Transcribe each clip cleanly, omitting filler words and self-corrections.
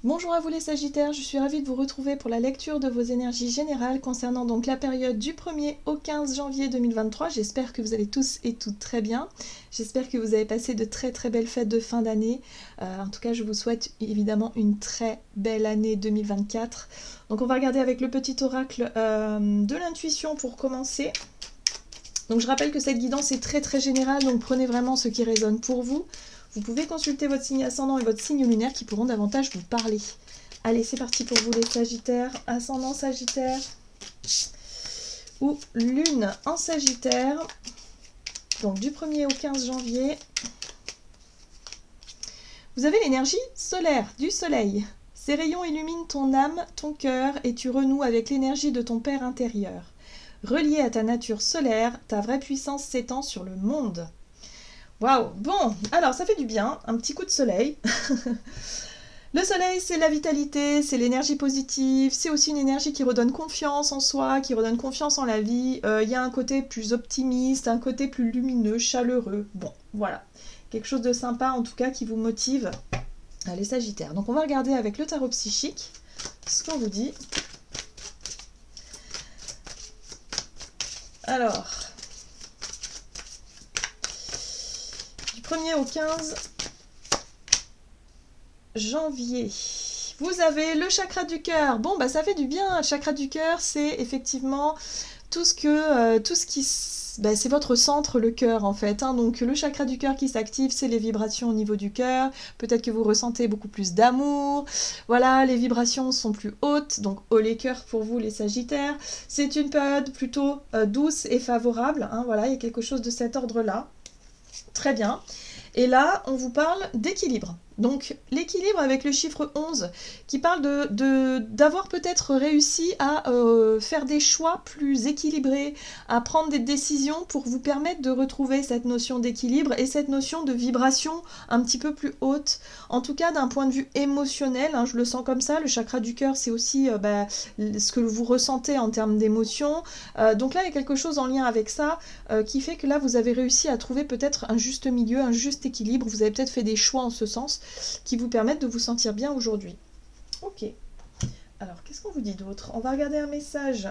Bonjour à vous les Sagittaires, je suis ravie de vous retrouver pour la lecture de vos énergies générales concernant donc la période du 1er au 15 janvier 2023. J'espère que vous allez tous et toutes très bien. J'espère que vous avez passé de très très belles fêtes de fin d'année. En tout cas, je vous souhaite évidemment une très belle année 2024. Donc on va regarder avec le petit oracle de l'intuition pour commencer. Donc je rappelle que cette guidance est très très générale, donc prenez vraiment ce qui résonne pour vous. Vous pouvez consulter votre signe ascendant et votre signe lunaire qui pourront davantage vous parler. Allez, c'est parti pour vous les Sagittaires, ascendant Sagittaire ou lune en Sagittaire. Donc du 1er au 15 janvier. Vous avez l'énergie solaire du soleil. Ces rayons illuminent ton âme, ton cœur et tu renoues avec l'énergie de ton père intérieur. Relié à ta nature solaire, ta vraie puissance s'étend sur le monde. Waouh, bon, alors ça fait du bien, un petit coup de soleil. Le soleil, c'est la vitalité, c'est l'énergie positive, c'est aussi une énergie qui redonne confiance en soi, qui redonne confiance en la vie. Il y a un côté plus optimiste, un côté plus lumineux, chaleureux. Bon, voilà, quelque chose de sympa en tout cas qui vous motive, les Sagittaires. Donc on va regarder avec le tarot psychique ce qu'on vous dit. Alors, du 1er au 15 janvier, vous avez le chakra du cœur. Bon, bah ça fait du bien. Le chakra du cœur, c'est effectivement tout ce qui... c'est votre centre, le cœur en fait. Donc le chakra du cœur qui s'active, c'est les vibrations au niveau du cœur. Peut-être que vous ressentez beaucoup plus d'amour. Voilà, les vibrations sont plus hautes. Donc haut les cœurs pour vous les Sagittaires. C'est une période plutôt douce et favorable. Voilà, il y a quelque chose de cet ordre-là. Très bien. Et là, on vous parle d'équilibre. Donc l'équilibre avec le chiffre 11 qui parle d'avoir peut-être réussi à faire des choix plus équilibrés, à prendre des décisions pour vous permettre de retrouver cette notion d'équilibre et cette notion de vibration un petit peu plus haute. En tout cas d'un point de vue émotionnel, je le sens comme ça, le chakra du cœur c'est aussi ce que vous ressentez en termes d'émotion. Donc là il y a quelque chose en lien avec ça qui fait que là vous avez réussi à trouver peut-être un juste milieu, un juste équilibre, vous avez peut-être fait des choix en ce sens qui vous permettent de vous sentir bien aujourd'hui. Ok. Alors, qu'est-ce qu'on vous dit d'autre? On va regarder un message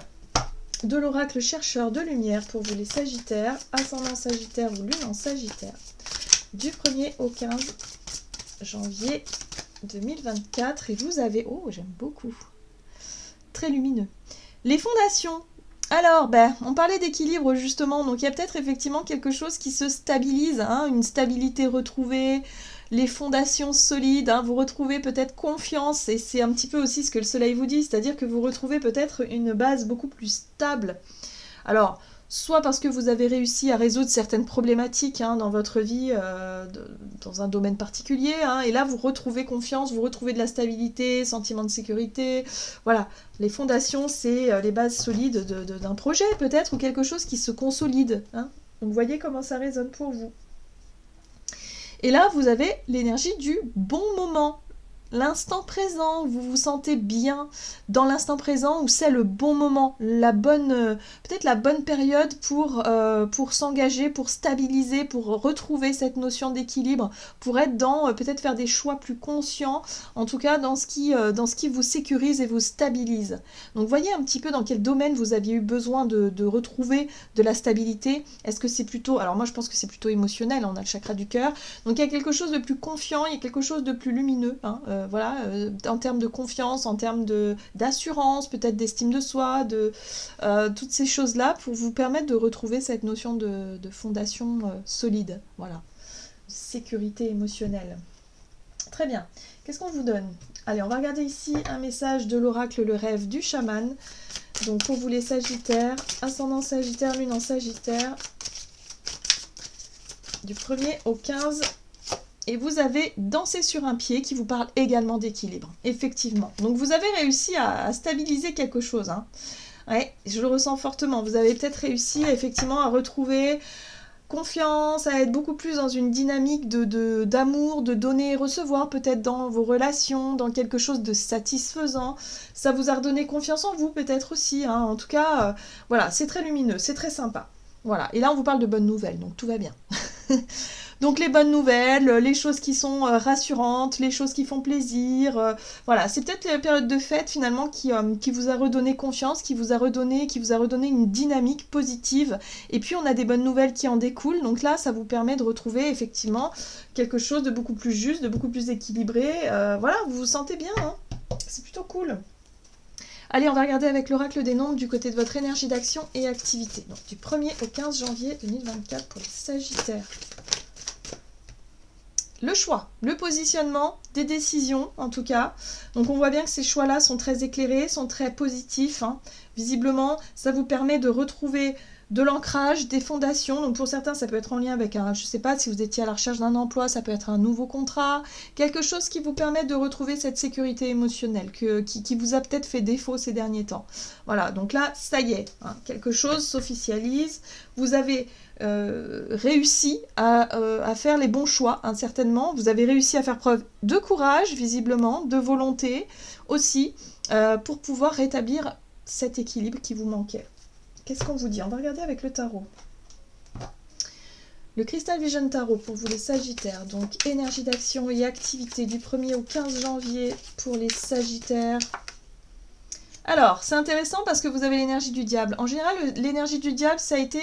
de l'oracle chercheur de lumière pour vous les Sagittaires, ascendant Sagittaire ou lune en Sagittaire, du 1er au 15 janvier 2024. Et vous avez... Oh, j'aime beaucoup. Très lumineux. Les fondations. Alors, on parlait d'équilibre justement, donc il y a peut-être effectivement quelque chose qui se stabilise, une stabilité retrouvée, les fondations solides, vous retrouvez peut-être confiance, et c'est un petit peu aussi ce que le soleil vous dit, c'est-à-dire que vous retrouvez peut-être une base beaucoup plus stable. Alors, soit parce que vous avez réussi à résoudre certaines problématiques dans votre vie, dans un domaine particulier, et là vous retrouvez confiance, vous retrouvez de la stabilité, sentiment de sécurité. Voilà, les fondations, c'est les bases solides d'un projet peut-être, ou quelque chose qui se consolide. Donc vous voyez comment ça résonne pour vous. Et là, vous avez l'énergie du bon moment. L'instant présent, vous vous sentez bien dans l'instant présent où c'est le bon moment, peut-être la bonne période pour s'engager, pour stabiliser, pour retrouver cette notion d'équilibre, pour être dans peut-être faire des choix plus conscients, en tout cas dans ce qui vous sécurise et vous stabilise. Donc voyez un petit peu dans quel domaine vous aviez eu besoin de retrouver de la stabilité. Est-ce que c'est plutôt, alors moi je pense que c'est plutôt émotionnel, on a le chakra du cœur, donc il y a quelque chose de plus confiant, il y a quelque chose de plus lumineux, en termes de confiance, en termes d'assurance, peut-être d'estime de soi, toutes ces choses-là pour vous permettre de retrouver cette notion de fondation solide, voilà, sécurité émotionnelle. Très bien, qu'est-ce qu'on vous donne? Allez, on va regarder ici un message de l'oracle Le Rêve du Chaman. Donc pour vous les Sagittaires, ascendant Sagittaire, lune en Sagittaire, du 1er au 15. Et vous avez Danser sur un pied qui vous parle également d'équilibre, effectivement. Donc vous avez réussi à stabiliser quelque chose. Ouais, je le ressens fortement. Vous avez peut-être réussi effectivement à retrouver confiance, à être beaucoup plus dans une dynamique d'amour, de donner et recevoir peut-être dans vos relations, dans quelque chose de satisfaisant. Ça vous a redonné confiance en vous peut-être aussi. En tout cas, voilà, c'est très lumineux, c'est très sympa. Voilà, et là on vous parle de bonnes nouvelles, donc tout va bien. Donc les bonnes nouvelles, les choses qui sont rassurantes, les choses qui font plaisir, voilà, c'est peut-être la période de fête finalement qui vous a redonné confiance, qui vous a redonné une dynamique positive. Et puis on a des bonnes nouvelles qui en découlent, donc là ça vous permet de retrouver effectivement quelque chose de beaucoup plus juste, de beaucoup plus équilibré. Voilà, vous vous sentez bien, hein, c'est plutôt cool. Allez, on va regarder avec l'oracle des nombres du côté de votre énergie d'action et activité. Donc du 1er au 15 janvier 2024 pour les Sagittaires. Le choix, le positionnement, des décisions en tout cas. Donc on voit bien que ces choix-là sont très éclairés, sont très positifs, hein. Visiblement, ça vous permet de retrouver de l'ancrage, des fondations. Donc pour certains, ça peut être en lien avec je sais pas, si vous étiez à la recherche d'un emploi, ça peut être un nouveau contrat, quelque chose qui vous permet de retrouver cette sécurité émotionnelle qui vous a peut-être fait défaut ces derniers temps. Voilà, donc là, ça y est, hein, quelque chose s'officialise. Vous avez réussi à faire les bons choix, hein, certainement. Vous avez réussi à faire preuve de courage, visiblement, de volonté aussi, pour pouvoir rétablir cet équilibre qui vous manquait. Qu'est-ce qu'on vous dit? On va regarder avec le tarot. Le Crystal Vision Tarot pour vous les Sagittaires. Donc énergie d'action et activité du 1er au 15 janvier pour les Sagittaires. Alors, c'est intéressant parce que vous avez l'énergie du diable. En général, l'énergie du diable, ça a été,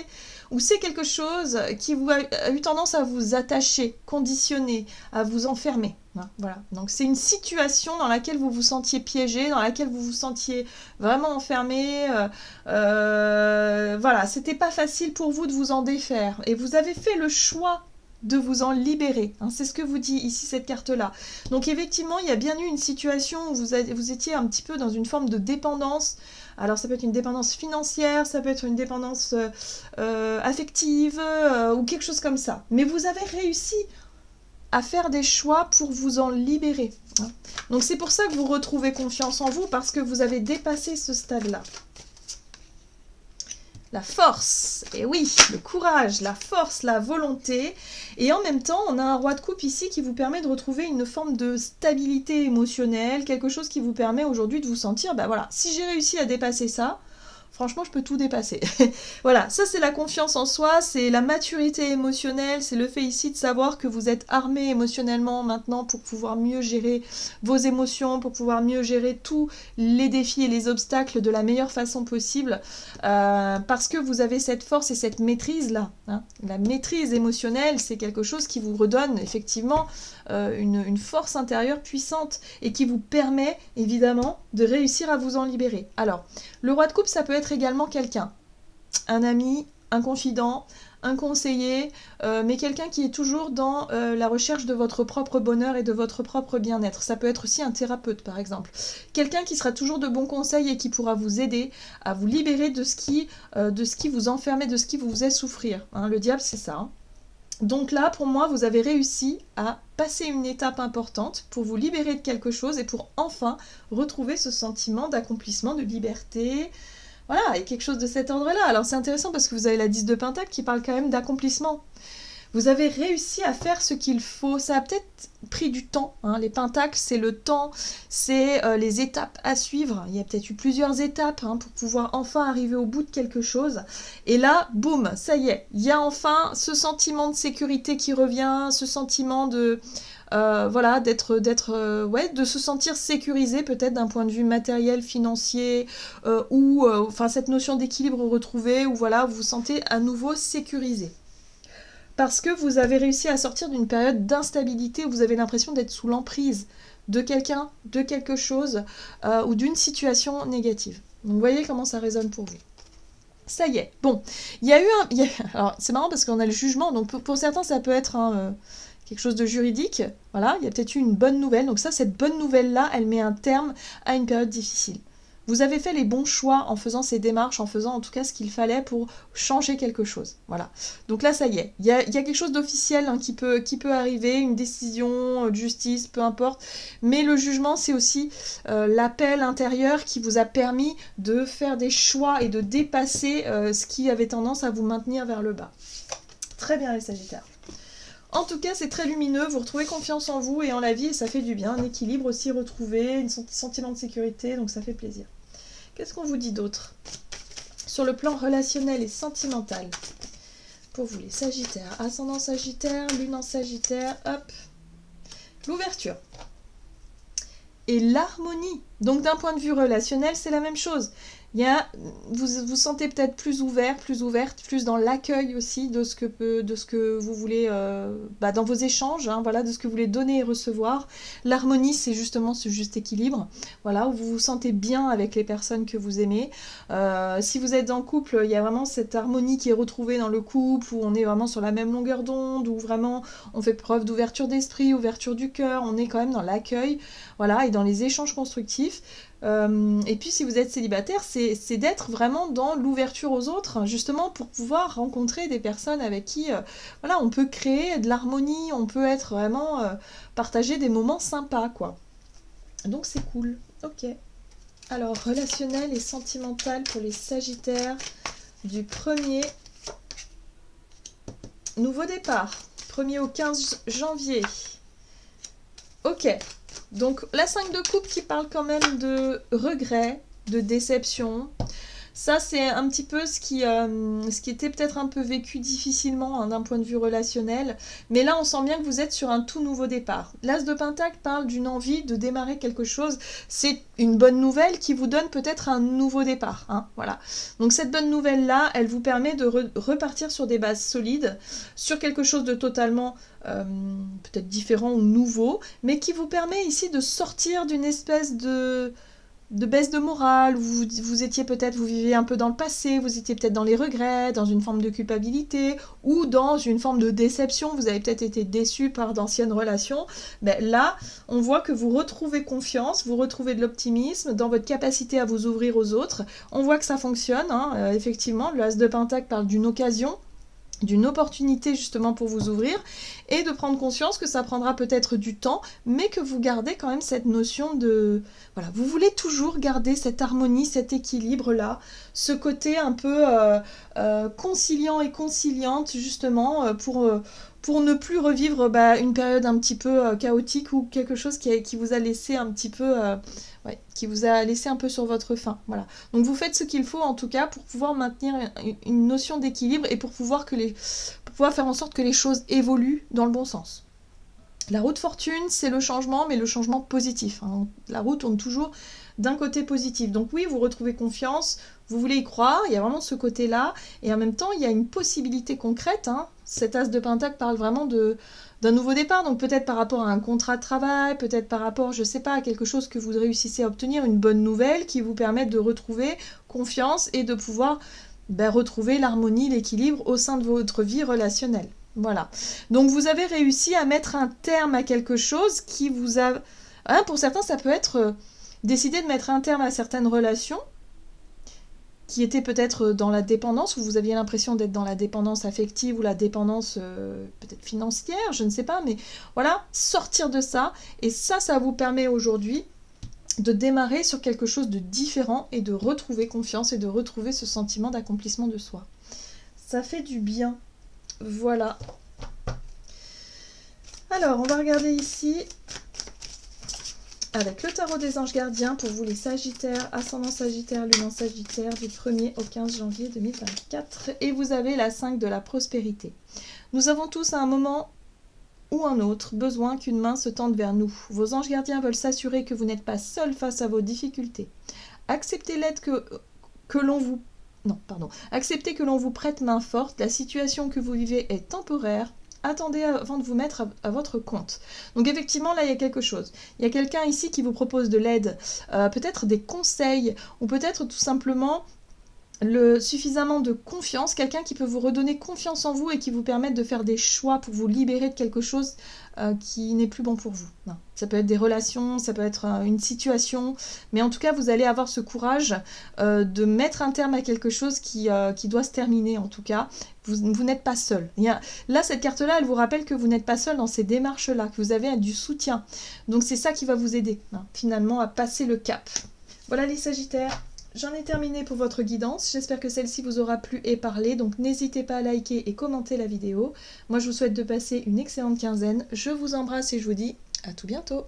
ou c'est quelque chose qui vous a eu tendance à vous attacher, conditionner, à vous enfermer. Hein, voilà. Donc c'est une situation dans laquelle vous vous sentiez piégé, dans laquelle vous vous sentiez vraiment enfermé. Voilà, c'était pas facile pour vous de vous en défaire. Et vous avez fait le choix de vous en libérer. Hein, c'est ce que vous dit ici cette carte-là. Donc effectivement, il y a bien eu une situation où vous étiez un petit peu dans une forme de dépendance. Alors ça peut être une dépendance financière, ça peut être une dépendance affective ou quelque chose comme ça. Mais vous avez réussi à faire des choix pour vous en libérer. Hein. Donc c'est pour ça que vous retrouvez confiance en vous, parce que vous avez dépassé ce stade-là. La force, et oui, le courage, la force, la volonté. Et en même temps, on a un roi de coupe ici qui vous permet de retrouver une forme de stabilité émotionnelle, quelque chose qui vous permet aujourd'hui de vous sentir, ben voilà, si j'ai réussi à dépasser ça, franchement, je peux tout dépasser. Voilà, ça c'est la confiance en soi, c'est la maturité émotionnelle, c'est le fait ici de savoir que vous êtes armé émotionnellement maintenant pour pouvoir mieux gérer vos émotions, pour pouvoir mieux gérer tous les défis et les obstacles de la meilleure façon possible, parce que vous avez cette force et cette maîtrise-là. Hein. La maîtrise émotionnelle, c'est quelque chose qui vous redonne effectivement une force intérieure puissante et qui vous permet évidemment de réussir à vous en libérer. Alors, le roi de coupe, ça peut être également quelqu'un, un ami, un confident, un conseiller, mais quelqu'un qui est toujours dans la recherche de votre propre bonheur et de votre propre bien-être. Ça peut être aussi un thérapeute, par exemple. Quelqu'un qui sera toujours de bons conseils et qui pourra vous aider à vous libérer de ce qui vous enfermait, de ce qui vous faisait souffrir. Hein, le diable, c'est ça. Hein. Donc là, pour moi, vous avez réussi à passer une étape importante pour vous libérer de quelque chose et pour enfin retrouver ce sentiment d'accomplissement, de liberté. Voilà, et quelque chose de cet ordre-là. Alors c'est intéressant parce que vous avez la 10 de Pentacle qui parle quand même d'accomplissement. Vous avez réussi à faire ce qu'il faut. Ça a peut-être pris du temps. Hein. Les pentacles, c'est le temps, c'est les étapes à suivre. Il y a peut-être eu plusieurs étapes pour pouvoir enfin arriver au bout de quelque chose. Et là, boum, ça y est. Il y a enfin ce sentiment de sécurité qui revient, ce sentiment de... voilà, de se sentir sécurisé peut-être d'un point de vue matériel, financier, ou cette notion d'équilibre retrouvée, où voilà, vous vous sentez à nouveau sécurisé. Parce que vous avez réussi à sortir d'une période d'instabilité où vous avez l'impression d'être sous l'emprise de quelqu'un, de quelque chose, ou d'une situation négative. Donc vous voyez comment ça résonne pour vous. Ça y est. Bon, il y a eu alors c'est marrant parce qu'on a le jugement, donc pour certains ça peut être quelque chose de juridique. Voilà, il y a peut-être eu une bonne nouvelle. Donc ça, cette bonne nouvelle-là, elle met un terme à une période difficile. Vous avez fait les bons choix en faisant ces démarches, en faisant en tout cas ce qu'il fallait pour changer quelque chose. Voilà. Donc là, ça y est. Il y a quelque chose d'officiel qui peut arriver, une décision de justice, peu importe. Mais le jugement, c'est aussi l'appel intérieur qui vous a permis de faire des choix et de dépasser ce qui avait tendance à vous maintenir vers le bas. Très bien, les Sagittaires. En tout cas, c'est très lumineux, vous retrouvez confiance en vous et en la vie et ça fait du bien. Un équilibre aussi retrouvé, un sentiment de sécurité, donc ça fait plaisir. Qu'est-ce qu'on vous dit d'autre sur le plan relationnel et sentimental pour vous les Sagittaires. Ascendant Sagittaire, Lune en Sagittaire, hop. L'ouverture. Et l'harmonie. Donc d'un point de vue relationnel, c'est la même chose. Vous vous sentez peut-être plus ouvert, plus ouverte, plus dans l'accueil aussi de ce que vous voulez, dans vos échanges, hein, voilà, de ce que vous voulez donner et recevoir. L'harmonie, c'est justement ce juste équilibre, voilà, où vous vous sentez bien avec les personnes que vous aimez. Si vous êtes en couple, il y a vraiment cette harmonie qui est retrouvée dans le couple, où on est vraiment sur la même longueur d'onde, où vraiment on fait preuve d'ouverture d'esprit, ouverture du cœur, on est quand même dans l'accueil, voilà, et dans les échanges constructifs. Et puis si vous êtes célibataire, c'est d'être vraiment dans l'ouverture aux autres, justement pour pouvoir rencontrer des personnes avec qui voilà, on peut créer de l'harmonie, on peut être vraiment partager des moments sympas, quoi. Donc c'est cool. Ok. Alors, relationnel et sentimental pour les Sagittaires du 1er nouveau départ, 1er au 15 janvier. Ok. Donc la 5 de coupe qui parle quand même de regret, de déception. Ça, c'est un petit peu ce qui était peut-être un peu vécu difficilement, hein, d'un point de vue relationnel. Mais là, on sent bien que vous êtes sur un tout nouveau départ. L'As de Pentacle parle d'une envie de démarrer quelque chose. C'est une bonne nouvelle qui vous donne peut-être un nouveau départ, hein, voilà. Donc cette bonne nouvelle-là, elle vous permet de repartir sur des bases solides, sur quelque chose de totalement peut-être différent ou nouveau, mais qui vous permet ici de sortir d'une espèce de baisse de morale, vous étiez peut-être, vous vivez un peu dans le passé, vous étiez peut-être dans les regrets, dans une forme de culpabilité, ou dans une forme de déception, vous avez peut-être été déçu par d'anciennes relations. Mais là, on voit que vous retrouvez confiance, vous retrouvez de l'optimisme dans votre capacité à vous ouvrir aux autres. On voit que ça fonctionne, hein, effectivement, le As de Pentacle parle d'une occasion, d'une opportunité justement pour vous ouvrir et de prendre conscience que ça prendra peut-être du temps, mais que vous gardez quand même cette notion de... Voilà, vous voulez toujours garder cette harmonie, cet équilibre-là, ce côté un peu conciliant et conciliante justement pour ne plus revivre une période un petit peu chaotique ou quelque chose qui vous a laissé un petit peu... qui vous a laissé un peu sur votre faim. Voilà. Donc vous faites ce qu'il faut en tout cas pour pouvoir maintenir une notion d'équilibre et pour pouvoir faire en sorte que les choses évoluent dans le bon sens. La roue de fortune, c'est le changement, mais le changement positif, hein. La roue tourne toujours d'un côté positif. Donc oui, vous retrouvez confiance, vous voulez y croire, il y a vraiment ce côté-là, et en même temps, il y a une possibilité concrète, hein. Cet As de Pentacle parle vraiment d'un nouveau départ, donc peut-être par rapport à un contrat de travail, peut-être par rapport, je sais pas, à quelque chose que vous réussissez à obtenir, une bonne nouvelle qui vous permet de retrouver confiance et de pouvoir retrouver l'harmonie, l'équilibre au sein de votre vie relationnelle. Voilà. Donc vous avez réussi à mettre un terme à quelque chose qui vous a... Hein, pour certains, ça peut être décider de mettre un terme à certaines relations qui étaient peut-être dans la dépendance, où vous aviez l'impression d'être dans la dépendance affective ou la dépendance peut-être financière, je ne sais pas, mais voilà, sortir de ça. Et ça vous permet aujourd'hui de démarrer sur quelque chose de différent et de retrouver confiance et de retrouver ce sentiment d'accomplissement de soi. Ça fait du bien. Voilà. Alors, on va regarder ici avec le tarot des anges gardiens pour vous les Sagittaires, ascendant Sagittaire, lune en Sagittaire du 1er au 15 janvier 2024. Et vous avez la 5 de la prospérité. Nous avons tous à un moment ou un autre besoin qu'une main se tende vers nous. Vos anges gardiens veulent s'assurer que vous n'êtes pas seul face à vos difficultés. Acceptez l'aide que l'on vous... Non, pardon. Acceptez que l'on vous prête main forte. La situation que vous vivez est temporaire. Attendez avant de vous mettre à votre compte. Donc effectivement, là, il y a quelque chose. Il y a quelqu'un ici qui vous propose de l'aide, peut-être des conseils, ou peut-être tout simplement suffisamment de confiance, quelqu'un qui peut vous redonner confiance en vous et qui vous permette de faire des choix pour vous libérer de quelque chose qui n'est plus bon pour vous. Non. Ça peut être des relations, ça peut être une situation, mais en tout cas, vous allez avoir ce courage de mettre un terme à quelque chose qui doit se terminer, en tout cas. Vous n'êtes pas seul. Là, cette carte-là, elle vous rappelle que vous n'êtes pas seul dans ces démarches-là, que vous avez du soutien. Donc, c'est ça qui va vous aider, hein, finalement, à passer le cap. Voilà les Sagittaires. J'en ai terminé pour votre guidance, j'espère que celle-ci vous aura plu et parlé, donc n'hésitez pas à liker et commenter la vidéo. Moi je vous souhaite de passer une excellente quinzaine, je vous embrasse et je vous dis à tout bientôt.